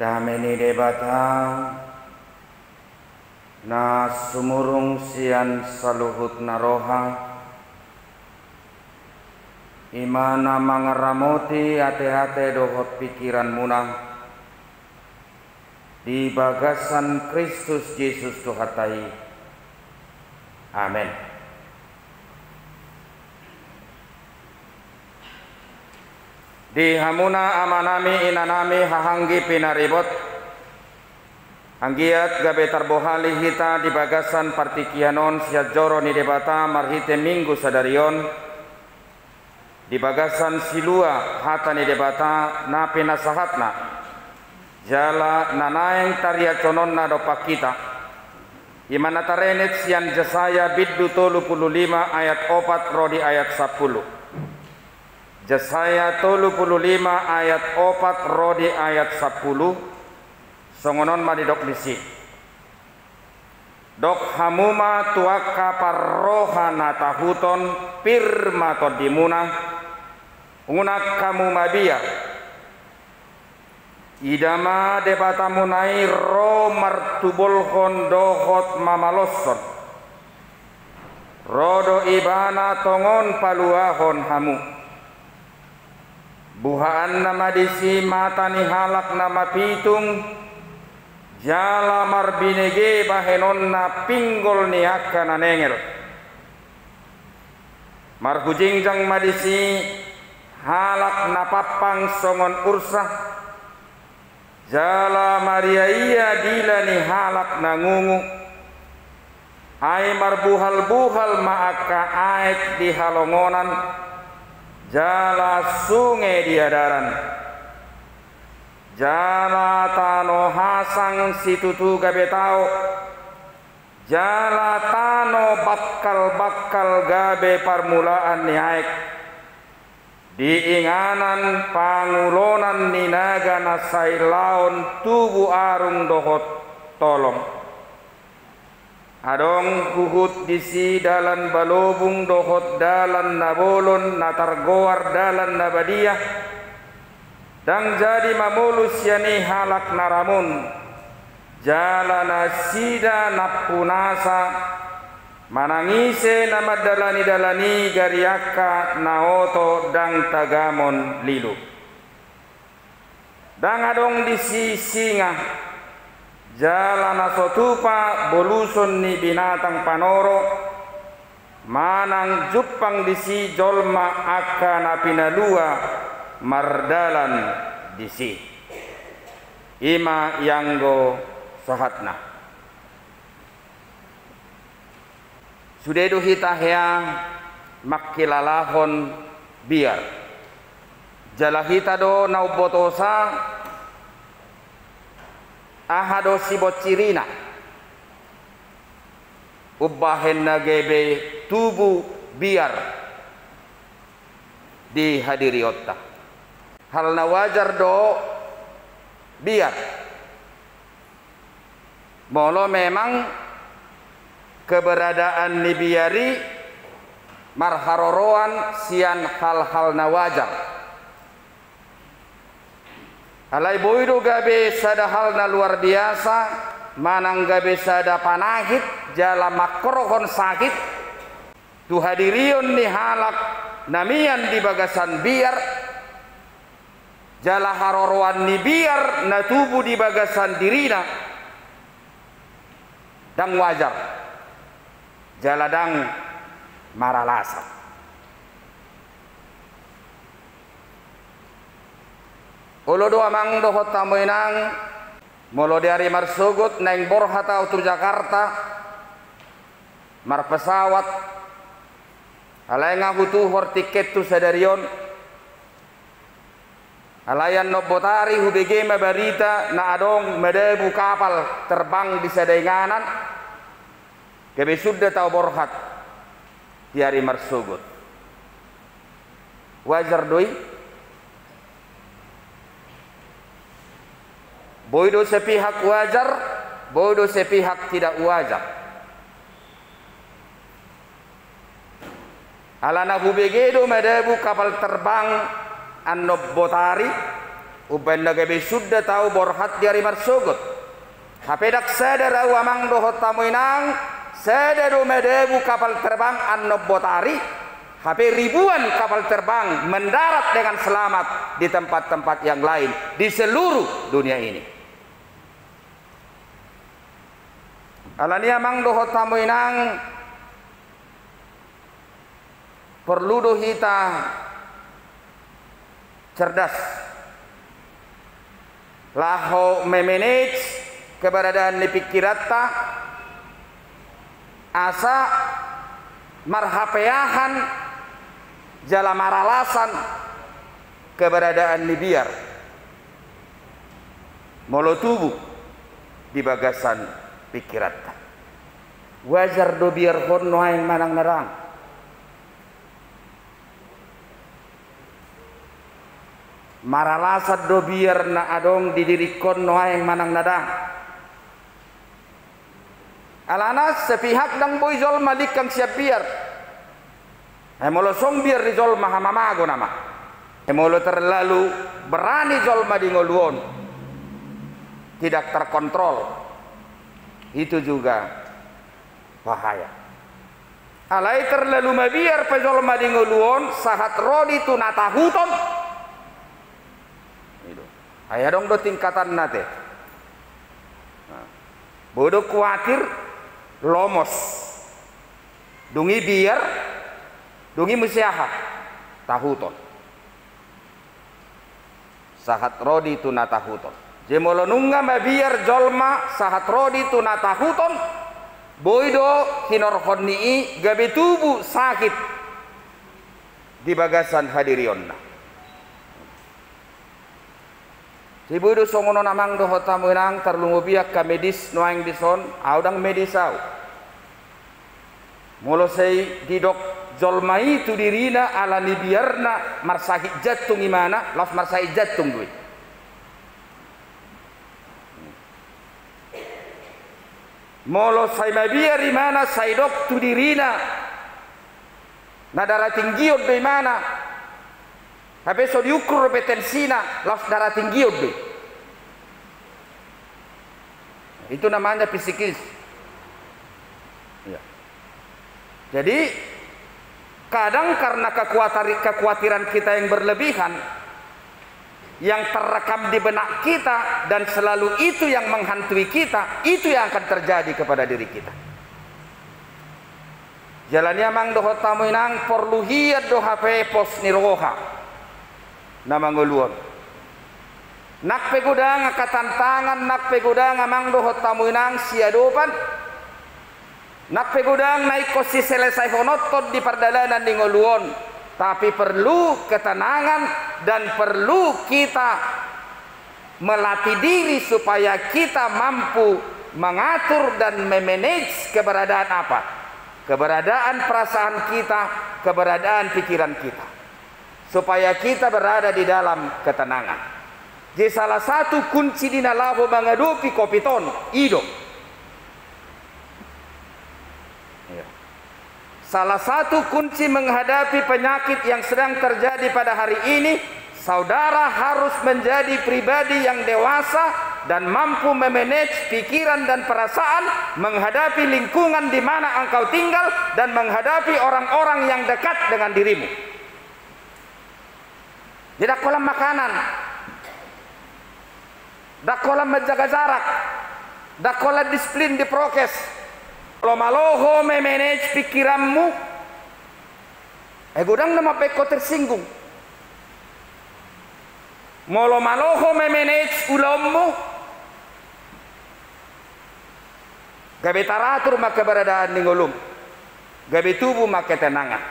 dameni debata na sumurung sian saluhut naroha imana mangaramoti ate-ate dohot pikiran munang di bagasan Kristus Yesus Tuhatai. Amin. Di hamuna amanami inanami hahanggi pinaribot anggiat gabe tarbohali hita di bagasan partikianon siat joro ni debata marhite minggu sadarion di bagasan silua hata ni debata na pinasahatna jala nanaeng taria cononna dopak kita imana tarenet sian Jesaya biddu 35 ayat 4 rodi ayat 10. Jesaya 35 ayat 4 rodi ayat 10 songonon madidok disi dok hamuma tuaka parrohana tahuton pirma todimuna unak kamu mabia idama debatamunai ro martubol hondohot mamalosson rodo ibana tongon paluahon hamu buhaan nama disi mata ni halak nama pitung jala marbinege bahenon na pinggol ni akana nengel marhujingjang madisi halak na papang songon ursah jala maria iya dila ni halak na ngungu ay marbuhal-buhal maaka aek di halongonan jala sungai di adaran jala tano hasang situtu gabe tau jala tano bakkal gabe permulaan ni aek diinganan pangulonan ni naga nasai laon tubu arung dohot tolong adong huhut disi dalan balobung dohot dalan nabolon natargoar dalan nabadiyah dang jadi mamulus yani halak naramun jalana sida napunasa manangise nama dalani gariaka naoto dang tagamon lilu dang adong disi singa jalana sotupa boluson ni binatang panoro manang jupang disi jolma akana pinalua mardalan disi ima yanggo sahatna sudedu hitahya makkilalahon biar jalahita do naubotosa ahado sibot cirina ubbahen nagebe tubuh biar dihadiri otta hal na wajar do biar molo memang keberadaan ni biari marharoroan sian hal-hal na wajar alai boido gabe sada hal na luar biasa manang gabe sada panahit jala makrohon sakit tu hadirion ni halak namian di bagasan biar jala haroroan ni biar na tubuh di bagasan dirina dang wajar jala dang maralasa ulo do amang dohot tamoinang molo dari marsugut neng borhata utur Jakarta mar pesawat alay nga hutu hor tiket tu sadarion alayan no botari hubege mabarita na adong medebu kapal terbang di sadainganan kebe sudda tau borhat diari marsugut wajar doi boido sepihak wajar, boido sepihak tidak wajar. Alana hubegedo medebu kapal terbang annobotari uban nagabe sudah tahu borhat di hari marsugut hapedak sadar amang dohot tamuinang sadar medebu kapal terbang annobotari hape ribuan kapal terbang mendarat dengan selamat di tempat-tempat yang lain di seluruh dunia ini. Alani amang dohot tamuinang perlu dohita cerdas laho memanage keberadaan di pikirata asa marhapeahan jala maralasan keberadaan ni biar molo tubuh di bagasan pikirata wajar do biar honno yang manang narang maralasad do biar na adong didirikon noa yang manang nadang alana sepihak dang boy jol malik kang siap biar emolo song biar di jol mahamamago nama emolo terlalu berani jol madingoluon tidak terkontrol itu juga bahaya alai terlalu mabiar pejol madingoluon sahat rodi tunatahuton aya dong do tingkatan nate bodoh khawatir lomos dungi biar dungi musyaha tahuton sahat rodi tunatahuton jemolo nungga mabiar jolma sahat rodi tunatahuton boido hinor honni gabe tubuh sakit di bagasan hadirionna Sibudu songono namang do hota menang terlungu biak ka medis noang dison audang medisau molo sei didok jolma itu dirina ala ni biarna marsahid jattung imana laf marsahid jattung duit molo sai mabiar imana sai dok tu dirina na darah tinggi do imana tapi so diukur petensina laf darah tinggi deh. Itu namanya psikis. Ya. Jadi kadang karena kekhawatiran kita yang berlebihan yang terekam di benak kita dan selalu itu yang menghantui kita, itu yang akan terjadi kepada diri kita. Jalannya mang doho tamuinang perluhiat doha pos niroha. Nama nguluan nak pegudang katantangan nak pegudang amang dohot tamuinang siadopan nak pegudang naik kosi selesai honotot di perdalanan di nguluan tapi perlu ketenangan dan perlu kita melatih diri supaya kita mampu mengatur dan memanage keberadaan apa keberadaan perasaan kita keberadaan pikiran kita supaya kita berada di dalam ketenangan. Jadi salah satu kunci di nalabo menghadapi kopiton ido. Ya. Salah satu kunci menghadapi penyakit yang sedang terjadi pada hari ini, saudara harus menjadi pribadi yang dewasa dan mampu memanage pikiran dan perasaan menghadapi lingkungan di mana engkau tinggal dan menghadapi orang-orang yang dekat dengan dirimu. Tidak kolam makanan, tidak kolam menjaga jarak, tidak kolam disiplin di prokes. Kalau maloho memanage pikiranmu, gudang nama peko tersinggung. Molo maloho memanage ulammu, gabe taratur maka keberadaan ningolum, gabe tubuh maka tenangan.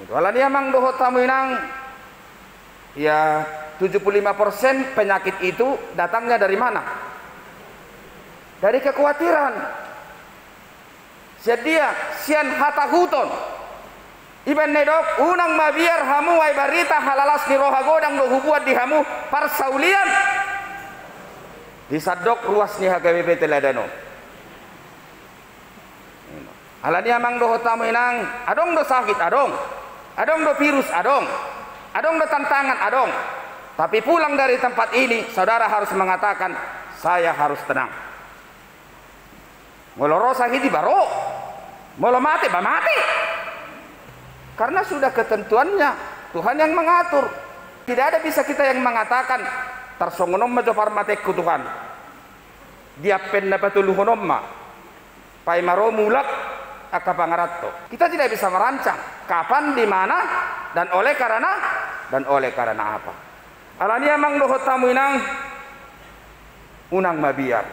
Walau dia mang doho tamu inang. Ya 75% penyakit itu datangnya dari mana? Dari kekhawatiran. Sedia sian hata huton. Iban nedok unang mabiar hamu ay barita halalas ni roha godang do hubuat di hamu parsaulian. Disadok ruas ni HKBP teladano. Alani amang do tamu inang adong do sakit adong. Adong do virus adong. Adong do tantangan adong, Tapi pulang dari tempat ini, saudara harus mengatakan, saya harus tenang. Molo rosa hidi baro, molo mati ba mati. Karena sudah ketentuannya, Tuhan yang mengatur. Tidak ada bisa kita yang mengatakan tarsongonom majo parmateku Tuhan. Dia penna patuluhonom ma. Pai maro mulak akapangaratto. Kita tidak bisa merancang kapan, di mana, dan oleh karena apa. Alania mang dohot tamu inang unang mabiar.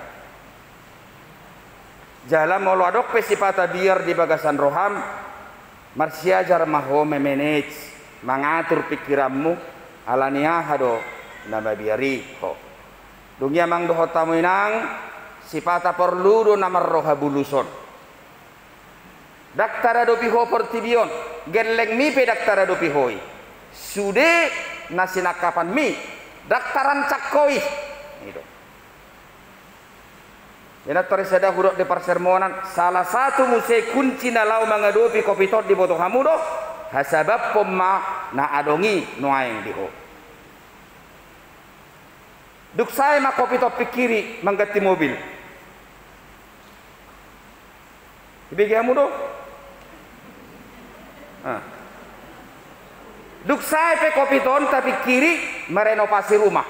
Jalan molo adok pesipata biar di bagasan roham, marsiajar maho memanage, mengatur pikiranmu, alania hado nama biari ho. Dunia mang dohot tamu inang sipata perlu do nama roha buluson. Daktara do piho pertibion, geleng mi pe daktara do pihoi. Sude nasinakapan mi, daktaran cakkoi. Itu. Yana torisada huruf de persermonan, salah satu musai kunci nalau mengadopi kopitot di botol hamudo, hasabab pomma na adongi noaeng diho. Duk saya ma kopitot pikiri menggati mobil. Ibigi hamudo. Duk saya pe kopiton tapi kiri merenovasi rumah.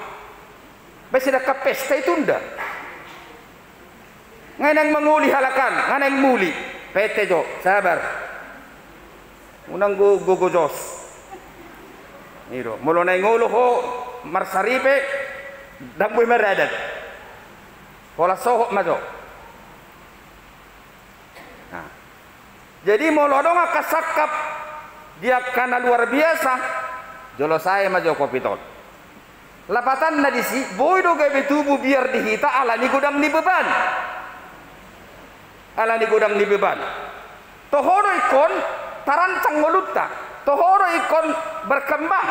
Besida ke pesta itu ndak. Nganang menguli halakan, nganang muli. PT jo, sabar. Unang go jos. Iro, mulo na ngolo ho marsaripe damboy meradat. Pola soho majo. Nah. Jadi molodong kasakap dia karena luar biasa jolo saya majo kopiton lapatan na disi boy do gawe tubuh biar dihita ala ni gudang ni beban tohoro ikon tarancang ngolutta tohoro ikon berkembang.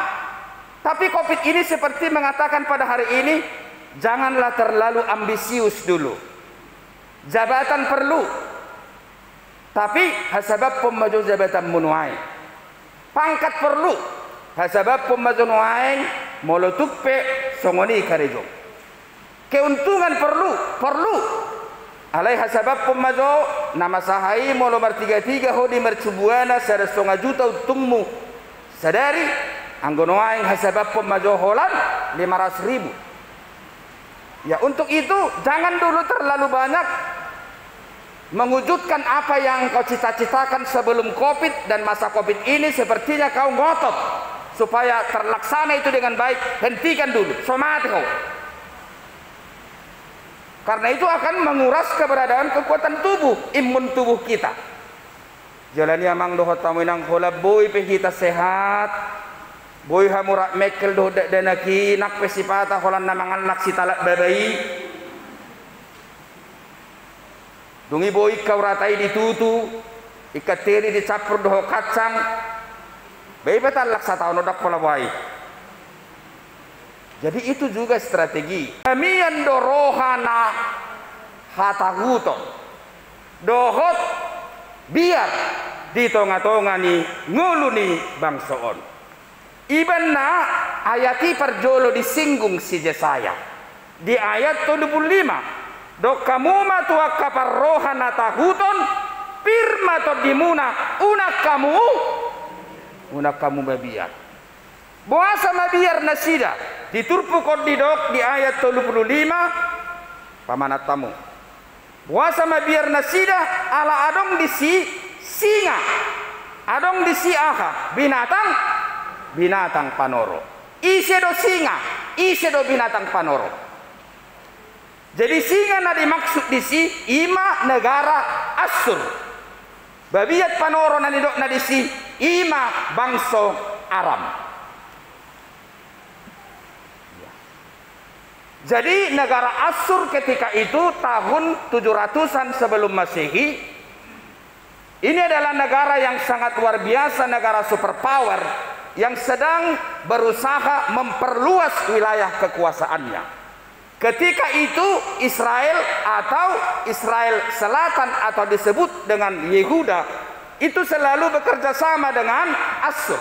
Tapi covid ini seperti mengatakan pada hari ini, janganlah terlalu ambisius dulu. Jabatan perlu, tapi hasabab pemaju jabatan munuai. Pangkat perlu, hasabab pemaju nuaeng molotukpe songoni karejo. Keuntungan perlu. Alai hasabab pemaju nama sahai molo martiga-tiga ho di mercubuana 1,5 juta untungmu. Sadari anggonoaeng hasabab pemaju holan 500.000. Ya untuk itu jangan dulu terlalu banyak mewujudkan apa yang kau cita-citakan sebelum Covid, dan masa Covid ini sepertinya kau ngotot supaya terlaksana itu dengan baik. Hentikan dulu, somati kau. Karena itu akan menguras keberadaan kekuatan tubuh, imun tubuh kita. Jalani amang dohot tamu nang hola boy pe kita sehat. Boy hamurak mekel doh danaki nak pesipata holan namangan laksi talak babai. Dungi boy kau ratai ditutu, ikateri dicapur doho kacang. Bayi betal laksa tahun odak pola boy. Jadi itu juga strategi. Kamian dorohana hatahuto. Dohot biar di tonga-tongani nguluni bangsoon. Ibanna ayati perjolo disinggung si Jesaya. Di ayat 75. Dok kamu matua kapar rohana tahuton firma to dimuna unak kamu mabiar. Boasa mabiar nasida diturpu kodidok di ayat 75 pamanat tamu. Boasa mabiar nasida ala adong disi singa, adong disi aha binatang panoro. Isedo singa, isedo binatang panoro. Jadi singa na dimaksud disi ima negara Asyur. Babiat panoro na nidok na disi ima bangso Aram. Jadi negara Asyur ketika itu tahun 700-an sebelum Masehi. Ini adalah negara yang sangat luar biasa, negara superpower yang sedang berusaha memperluas wilayah kekuasaannya. Ketika itu Israel atau Israel Selatan atau disebut dengan Yehuda itu selalu bekerja sama dengan Asyur.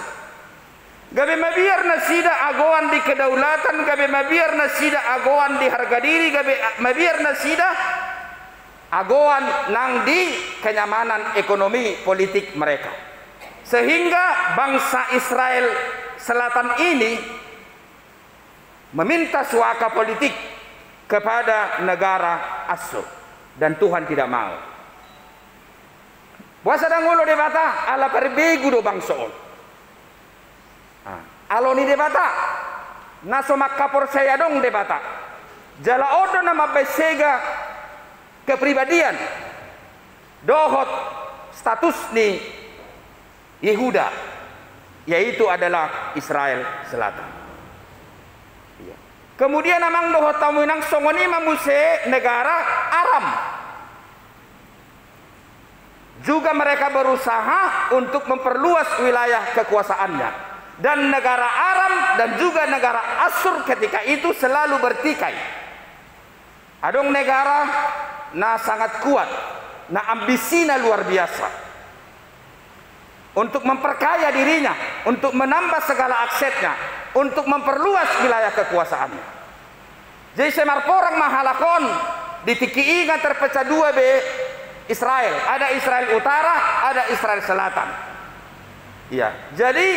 Gabe mabiar na sida agoan di kedaulatan, gabe mabiar na sida agoan di harga diri, gabe mabiar na sida agoan nang di kenyamanan ekonomi politik mereka. Sehingga bangsa Israel Selatan ini meminta suaka politik kepada negara Asyur, dan Tuhan tidak mau. Puasa dangulo debata ala perbegu do bangsoon. Alo ni debata naso makapor saya dong debata. Jala odo nama besega kepribadian dohot status ni Yehuda, yaitu adalah Israel Selatan. Kemudian namang dohot tamuinang songoni mamuse negara Aram. Juga mereka berusaha untuk memperluas wilayah kekuasaannya. Dan negara Aram dan juga negara Asyur ketika itu selalu bertikai. Adong negara na sangat kuat, na ambisinya luar biasa untuk memperkaya dirinya, untuk menambah segala asetnya, untuk memperluas wilayah kekuasaannya. Jadi semarporang mahalakon ditiki ingat terpecah dua be Israel. Ada Israel Utara, ada Israel Selatan. Iya. Jadi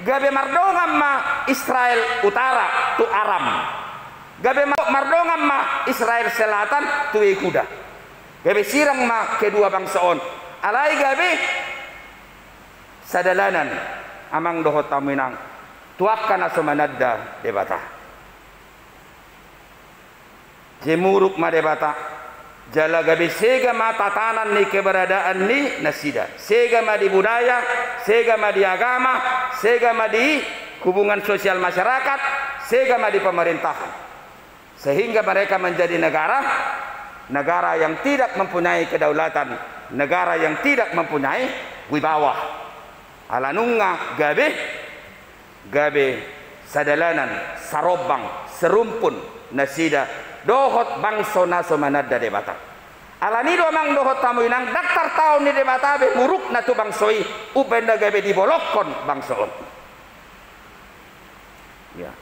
gabe mardongam ma Israel Utara tu Aram. Gabe mardongam ma Israel Selatan tu Yehuda. Gabe sirang ma kedua bangsaon. Alai gabe sadalanan amang dohot taminang tuakkan asumanadda debata. Jemuruk ma debata jala gabe sega ma tatanan ni keberadaan ni nasida, sega ma di budaya, sega ma di agama, sega ma di hubungan sosial masyarakat, sega ma di pemerintahan, sehingga mereka menjadi negara yang tidak mempunyai kedaulatan, negara yang tidak mempunyai wibawa. Alanunga gabe sadalanan sarobang serumpun nasida dohot bangso naso manada debata. Alani do mang dohot tamu inang daktar tahun ni debata be muruk na tu bangsoi upenda gabe dibolokon bangsoon. Ya.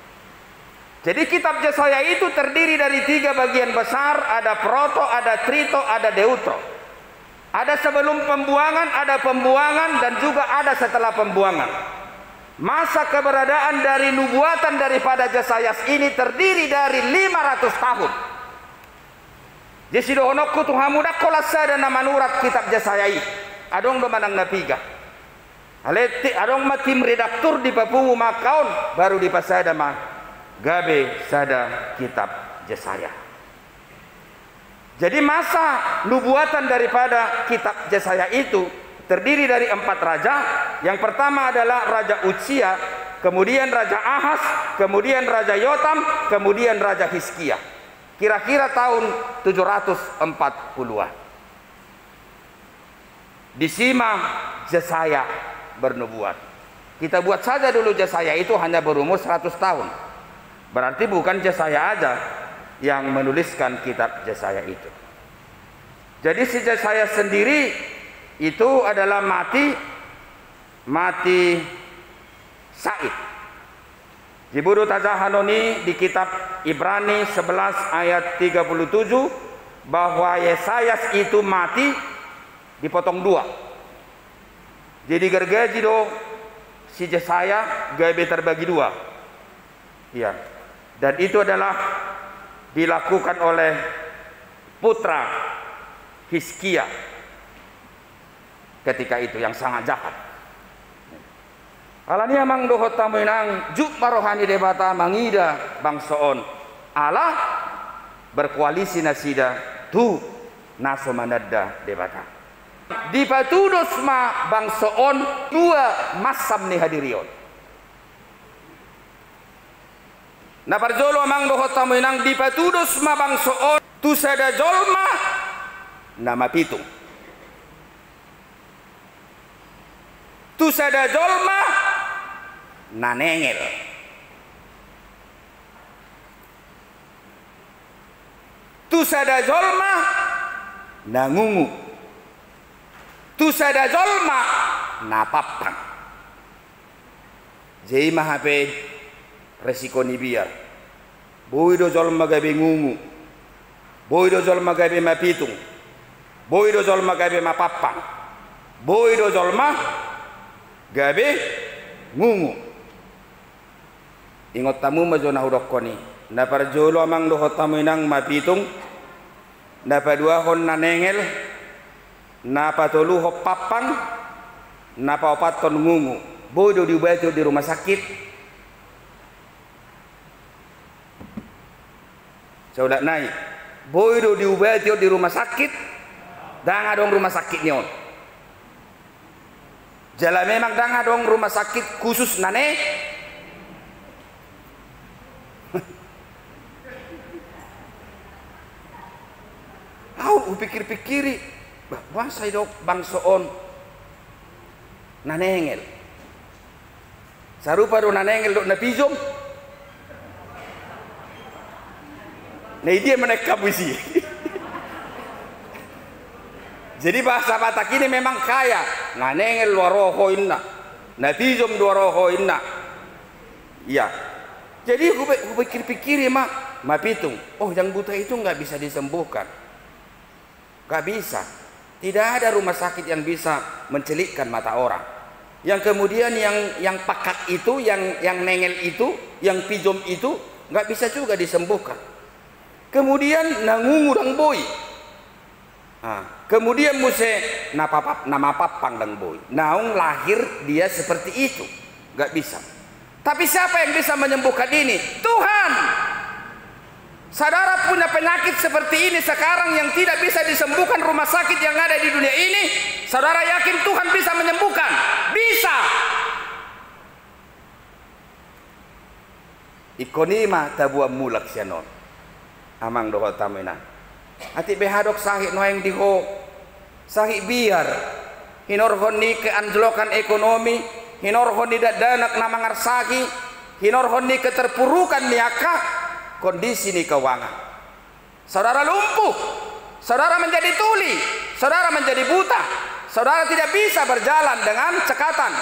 Jadi kitab Yesaya itu terdiri dari 3 bagian besar, ada proto, ada trito, ada deutro. Ada sebelum pembuangan, ada pembuangan, dan juga ada setelah pembuangan. Masa keberadaan dari nubuatan daripada Yesaya ini terdiri dari 500 tahun. Jadi dohonokku Tuhan muda kolasa dan manurat kitab Yesaya ini. Adong domanang napiga. Aleti adong matim redaktur di Papua makaon baru di pasada mah gabe sada kitab Yesaya. Jadi masa nubuatan daripada kitab Yesaya itu terdiri dari 4 raja. Yang pertama adalah Raja Uzia, kemudian Raja Ahaz, kemudian Raja Yotam, kemudian Raja Hizkia. Kira-kira tahun 740-an. Di Sima Yesaya bernubuat. Kita buat saja dulu Yesaya itu hanya berumur 100 tahun. Berarti bukan Yesaya aja yang menuliskan kitab Yesaya itu. Jadi si Yesaya sendiri itu adalah mati Said. Jiburu Tazahanoni di kitab Ibrani 11 ayat 37 bahwa Yesaya itu mati dipotong 2. Jadi gergaji do si Yesaya gabe terbagi 2. Ya. Dan itu adalah dilakukan oleh putra Hizkia ketika itu yang sangat jahat. Alani amang dohot taminang juk marohani debata mangida bangsoon Allah berkoalisi nasida tu naso manadda debata. Di patudos ma bangsoon 2 masam ni hadirion. Na parjolo amang dohot taminang di patudos ma bangsoon tu sada jolma nama pitung. Tu sada jolma nanengel. Tu sada jolma nangungu. Tu sada jolma napapang. Jei mahape resiko ni biar. Boy do jol magabe ngungu. Boy do jol magabe mapitung. Boy do jol magabe mapapang. Boy do jol gabe ngungu. Ingot tamu majo na hudok koni. Na parjolo amang do tamu inang mapitung. Na padua hon na nengel. Na patolu ho papang. Na paopaton ngungu. Boy do diubah di rumah sakit. Saudak naik. Boy do diubah di rumah sakit. Danga dong rumah sakit nyon. Jala memang danga dong rumah sakit khusus nane. Au pikir-pikiri. Bahwa saya dok bangsoon nanengel. Sarupa do nanengel do napijom. Nah dia menekap puisi. Jadi bahasa Batak ini memang kaya. Nanengel waroho inna. Napijom waroho inna. Iya. Jadi aku pikir-pikir mak mapitung. Oh yang buta itu nggak bisa disembuhkan. Nggak bisa. Tidak ada rumah sakit yang bisa mencelikkan mata orang. Yang kemudian yang pakak itu, yang nengel itu, yang pijom itu nggak bisa juga disembuhkan. Kemudian nangungu dang boy. Kemudian muse nama papang dang boy. Naung lahir dia seperti itu, nggak bisa. Tapi siapa yang bisa menyembuhkan ini? Tuhan. Saudara punya penyakit seperti ini sekarang yang tidak bisa disembuhkan rumah sakit yang ada di dunia ini, saudara yakin Tuhan bisa menyembuhkan? Bisa. Ikonima tabuam mulak sianon. Amang doho tamena. Ati behadok sahik noeng diho. Sahik biar. Hinorhon ni keanjlokan ekonomi, hinorhon ni danak namangar sagi, hinorhon ni keterpurukan niaka. Kondisi ini keuangan. Saudara lumpuh, saudara menjadi tuli, saudara menjadi buta, saudara tidak bisa berjalan dengan cekatan.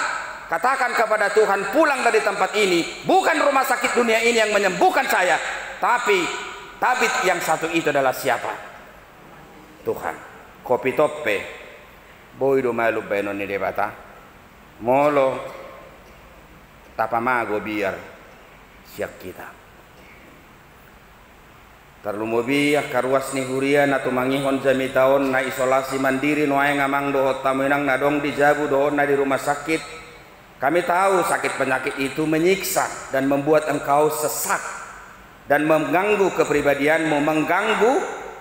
Katakan kepada Tuhan, pulang dari tempat ini, bukan rumah sakit dunia ini yang menyembuhkan saya, tapi yang satu itu adalah siapa? Tuhan. Kopi toppe, boy do malu benon ni debata, molo tapamago biar siap kita. Terlumobi karuas ni hurian atau mangihon jami tahun na isolasi mandiri noai ngamang dohot tamunang nadong dijabu dohot na di rumah sakit. Kami tahu sakit penyakit itu menyiksa dan membuat engkau sesak dan mengganggu kepribadianmu, mengganggu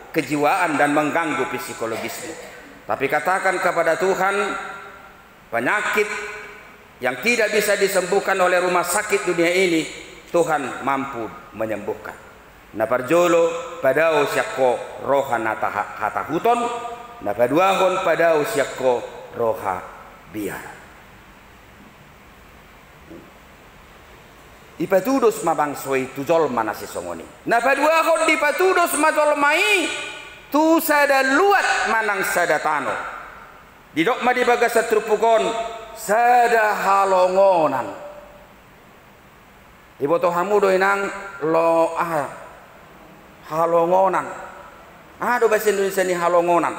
kejiwaan dan mengganggu psikologismu. Tapi katakan kepada Tuhan, penyakit yang tidak bisa disembuhkan oleh rumah sakit dunia ini, Tuhan mampu menyembuhkan. Na parjolo padao syakko roha hata huton, na paduahon padao syakko roha biar. Ipatudos mabangsoi tujol manasi songoni. Na paduahon dipatudos majolmai tu sada luat manang sada tano. Didok ma dibaga satrupukon sada halongonan. Iboto hamudo inang lo halongonan. Aduh bahasa Indonesia ini halongonan.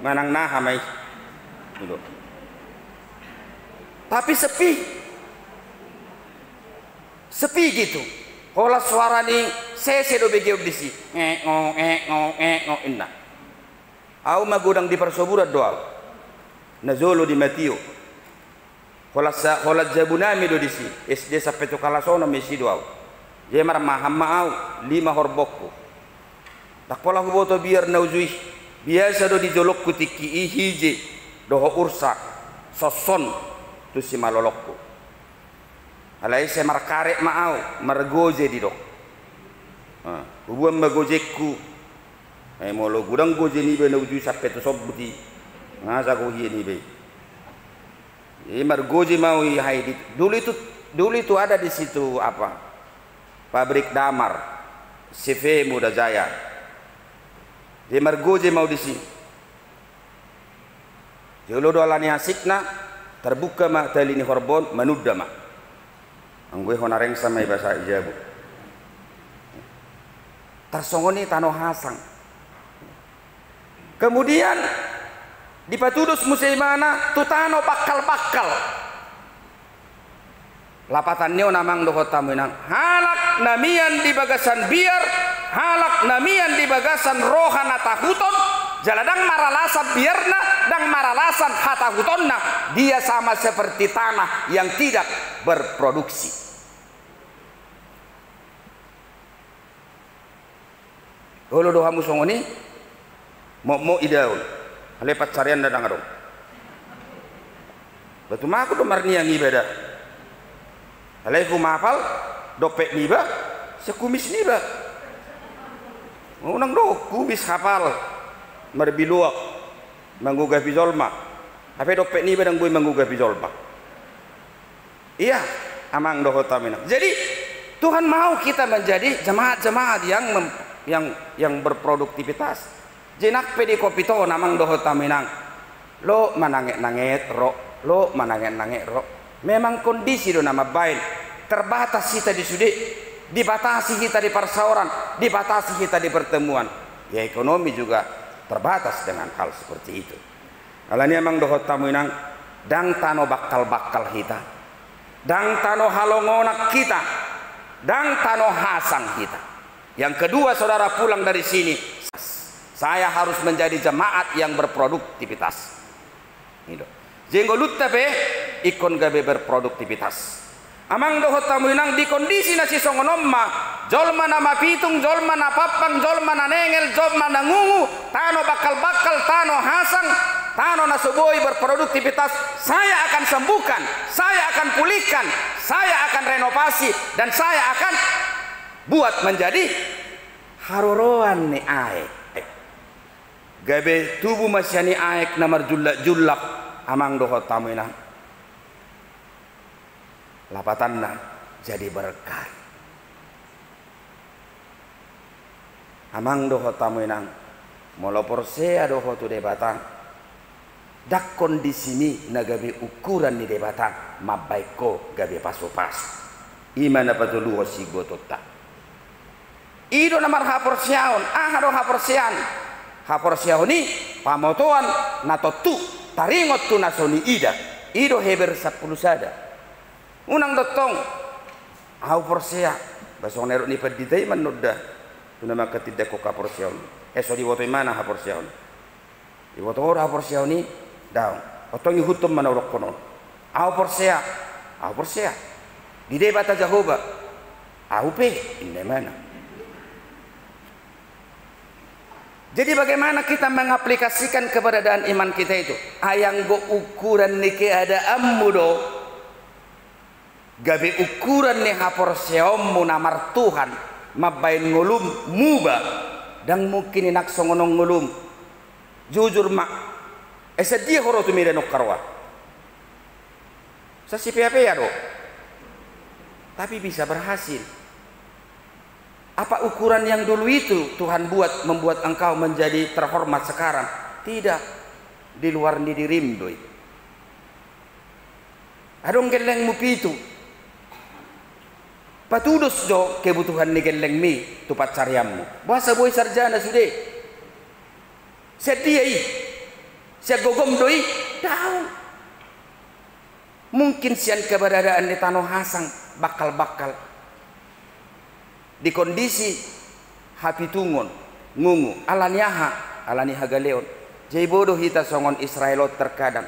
Manang naha mai. Gitu. Tapi sepi. Sepi gitu. Hola suara ni sese do begiu disi. Ngo inna. Au magudang di persoburat doa. Nazolo di Matio. Hola jabunami do disi. SD sampai tu kalasono mesi doa. Jemar mahamau 5 horbokku. Tak pola huboto biar naujui. Biasa do dijolok kutiki ihije doho ursa soson tu si malolokku. Alai se markarek maau margoje di dok. Hubuan magojekku. Molo gudang goje ni be naujui sampai tu sobbuti. Ngasa ko hiye ni be. Margoje mau hai dulu itu ada di situ apa? Pabrik damar CV Muda Jaya. Di margoje mau di sini. Jolo do alani hasikna terbuka ma talini horbon manudama anggue honareng sama bahasa ijabu tersongoni tano hasang. Kemudian di patudus musimana tutano bakal lapatannya namang dohota menang halak namian di bagasan biar halak namian di bagasan rohana tahuton jaladang maralasan biarna dan maralasan hatahutonna dia sama seperti tanah yang tidak berproduksi. Kalau doha musongoni mau idaun lepat carian dadang adong batu maku do marni yang ibadah alaikum mafal dopek niba sekumis niba unang do kumis hafal marbiluak menggugah bizolma apa dopek niba dan gue menggugah bizolma iya amang dohota minang. Jadi Tuhan mau kita menjadi jemaat-jemaat yang berproduktivitas. Jenak pedi kopi to namang dohota minang lo mananget lo mananget ro memang kondisi do nama baik terbatas kita di sudi dibatasi kita di persauran dibatasi kita di pertemuan ya ekonomi juga terbatas dengan hal seperti itu. Alani emang dohota minang dang tano bakal kita dang tano halongonak kita dang tano hasang kita. Yang kedua saudara pulang dari sini saya harus menjadi jemaat yang berproduktivitas. Jenggolut tapi ikon gabe berproduktivitas. Amang dohota minang di kondisi nasi songonomma jolma nama pitung jolma na papang jolma na nengel jolma na ngungu tano bakal tano hasang tano nasuboi berproduktivitas saya akan sembuhkan saya akan pulihkan saya akan renovasi dan saya akan buat menjadi haroroan ni aek gabe tubuh masyani aek namar jullak amang dohota minang lapatanna jadi berkah amang dohota minang molopor sea dohotu de batang dak kondisi ni nagabe ukuran ni de batang mabaiko gabe paso-paso imana patulu si gotota ido namar haporsiaon hado haporsiaon ni pamotoan natotu taringot tu nasoni ida ido heber 10 sada unang dotong au porsia basong nero ni paditai manodda tu nama ketidak ko kaporsiaon so di woto mana haporsiaon di woto ora haporsiaon ni daun otong hutum manorok kono au porsia di debata Jehovah au pe inde mana. Jadi bagaimana kita mengaplikasikan keberadaan iman kita itu ayang go ukuran niki ada ammudo gabe ukuran ni haporseommu namar Tuhan mabain ngulum muba dan mungkin inak songonong ngulum jujur mak esa dia horo tu mire nok karwa sa si PHP ya do tapi bisa berhasil. Apa ukuran yang dulu itu Tuhan membuat engkau menjadi terhormat sekarang? Tidak, di luar ni dirimdoi adong geleng mu pitu patudus do kebutuhan ni geleng mi tupat cariammu bahasa boy sarjana sude sediai sia gogom doi tahu mungkin sian keberadaan di tanah hasang bakal di kondisi hapi tungon ngungu alani hagaleon jai bodoh kita songon Israelot terkadang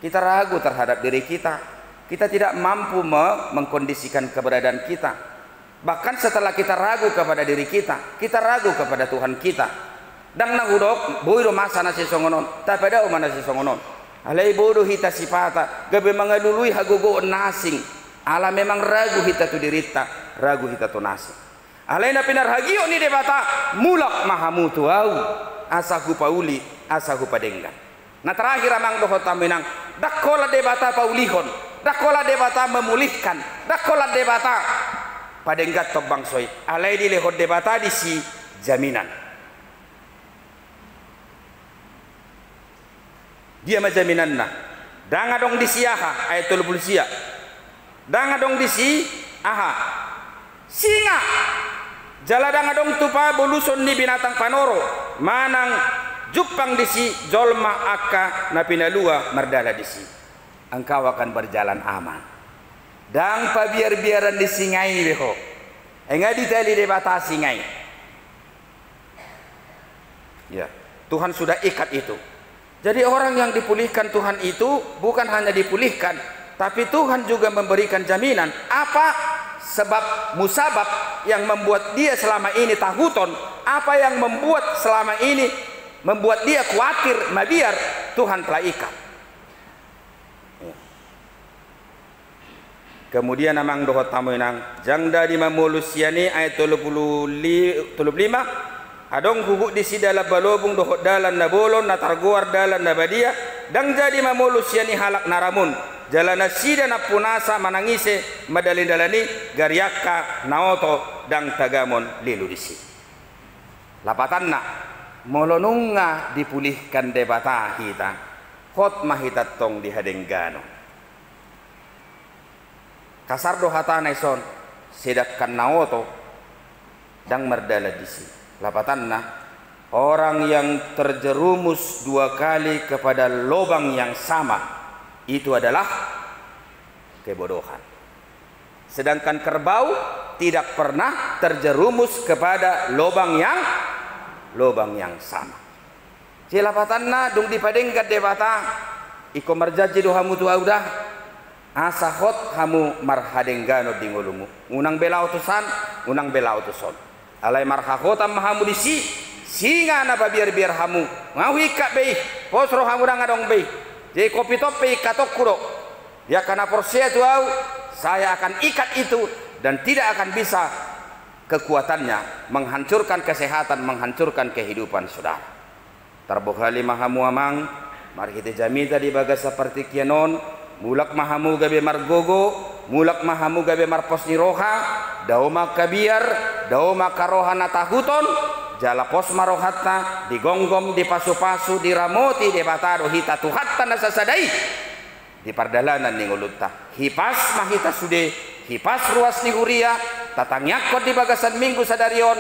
kita ragu terhadap diri kita tidak mampu mengkondisikan keberadaan kita bahkan setelah kita ragu kepada diri kita ragu kepada Tuhan kita dang nahudok boiro masa nasi songonon tapada mana nasi songonon alai bodoh kita sifata gabe mangalului hagogo nasing ala memang ragu kita tu dirita ragu kita tu nasing alaina pinar hagio ni debata mulak mahamutu au asahu pauli asahu padenggan. Nah terakhir amang dohota menang dakola debata paulihon dakola debata memulihkan dakola debata padenggat tobang soy alai di lehot debata di si jaminan dia majaminan nah danga dong di siaha ayatul bulsia danga dong di si aha singa jala danga dong tupa boluson ni binatang panoro manang jupang di si jolma akka na pinalua mardala di si engkau akan berjalan aman dang pabiar-biaran di singai beho enggak ditali de bata singai ya Tuhan sudah ikat itu. Jadi orang yang dipulihkan Tuhan itu bukan hanya dipulihkan, tapi Tuhan juga memberikan jaminan. Apa sebab musabab yang membuat dia selama ini tahuton, apa yang membuat selama ini membuat dia khawatir, mabiar, Tuhan telah ikat. Kemudian namang dohot tamu nang jangda di mamulusiani ayat 35 adong hubuk di sidala balobung dohot dalan na bolon na targuar dalan na badia dang jadi mamulusiani halak naramun jalana sida na punasa manangise madalin dalani garyaka naoto dang tagamon lilu disi lapatan na molonunga dipulihkan debata kita hot mahitat tong di hadenggano kasar dohata naison sedakkan naoto dang merdala disi lapatanna orang yang terjerumus dua kali kepada lubang yang sama itu adalah kebodohan. Sedangkan kerbau tidak pernah terjerumus kepada lubang yang sama. Cilapatanna dung dipadenggat debata iko marjaji do hamu tu audah asahot hamu marhadenggano dingolumu unang bela utusan unang bela utuson alai marhakota mahamu disi singa na biar hamu ngawi ka bei posro hamu dang adong bei je kopi topi katok kuro ya kana porsia tu au saya akan ikat itu dan tidak akan bisa kekuatannya menghancurkan kesehatan menghancurkan kehidupan saudara terbukhali mahamu amang mari kita jamita di bagas seperti kianon mulak mahamu gabe margogo mulak mahamu gabe marpos ni roha dauma kabiar dauma karohana tahuton jala pos marohatta digonggom dipasu-pasu diramoti debatado hita tuhatta nasasadai di pardalanan ni ngulutta hipas mahita sude hipas ruas ni huria tatangyakot di bagasan minggu sadarion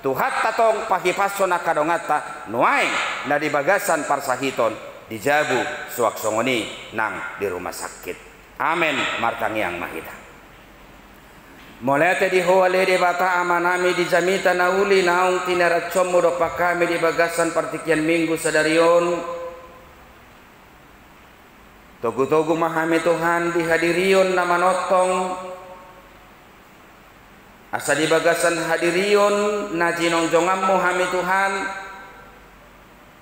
tuhat tatong pahipason na kadongata nuaing na di bagasan parsahiton dijabu suak songoni nang di rumah sakit amen martangyang mahita mulai di hoale de bata amanami di jamita nauli naung tinaracom do pakami di bagasan partikian minggu sadarion togu-togu mahami Tuhan dihadirion nama notong asa di bagasan hadirion najinong jongam mohami Tuhan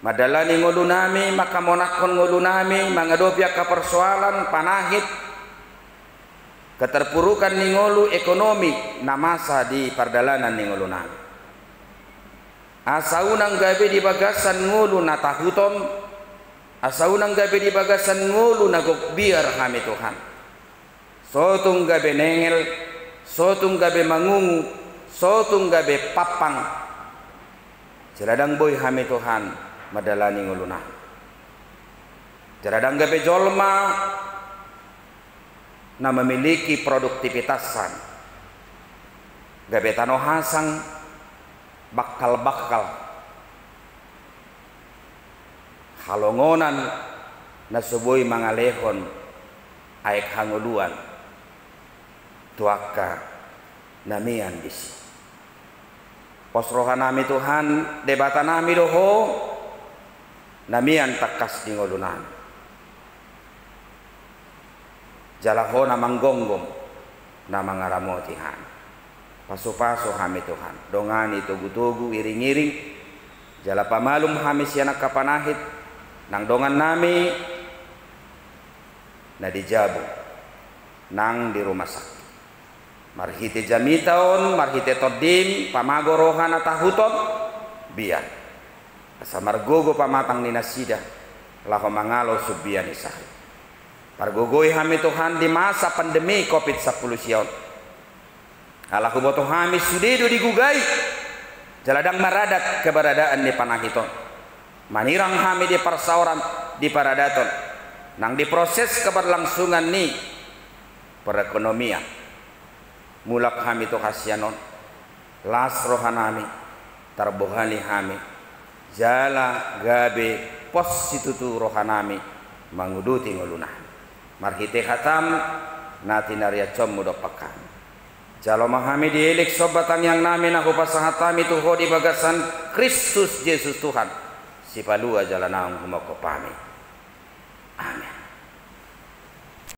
madalani ngolunami maka monakon ngolunami mangadopya ka persoalan panahit keterpurukan ningolu ekonomi namasa di pardalanan ningolu nami asaunang gabe di bagasan ngulu na tahuton asaunang gabe di bagasan ngulu na gokbiar kami Tuhan sotung gabe nengel sotung gabe mangungu sotung gabe papang jeladang boy kami Tuhan madalani ngulu nami jeladang gabe jolma na memiliki produktivitasan gabe tano hasang bakal-bakal halongonan na suboy mangalehon aek hanguluan tuaka namian bisi posrohan nami Tuhan debata nami doho namian takas di ngulunan jalaho na manggonggom na mangaramo Tuhan paso-paso kami Tuhan dongani tugu-tugu iring-iring jala pamalum kami siya nakapanahit nang dongan nami na dijabu nang di rumah sakit marhite jamitaon marhite todim pamagorohan na tahuton biyan asa margogo pamatang ni nasida laho mangalo subian isahi pargogoy kami Tuhan di masa pandemi COVID-10 siyon. Alaku boto kami sudedo digugay. Jaladang maradat keberadaan di panahiton. Manirang kami di persauran di paradaton. nang diproses keberlangsungan ni perekonomian mulak kami to kasianon las rohanami tarbohali kami jala gabe pos situtu rohanami manguduti ngulunah marhite khatam nati naria com mudopakan jalo mahami dielik sobatang yang nami nahu pasahatami tuho di bagasan Kristus Yesus Tuhan si palua jalanang humakopami amin.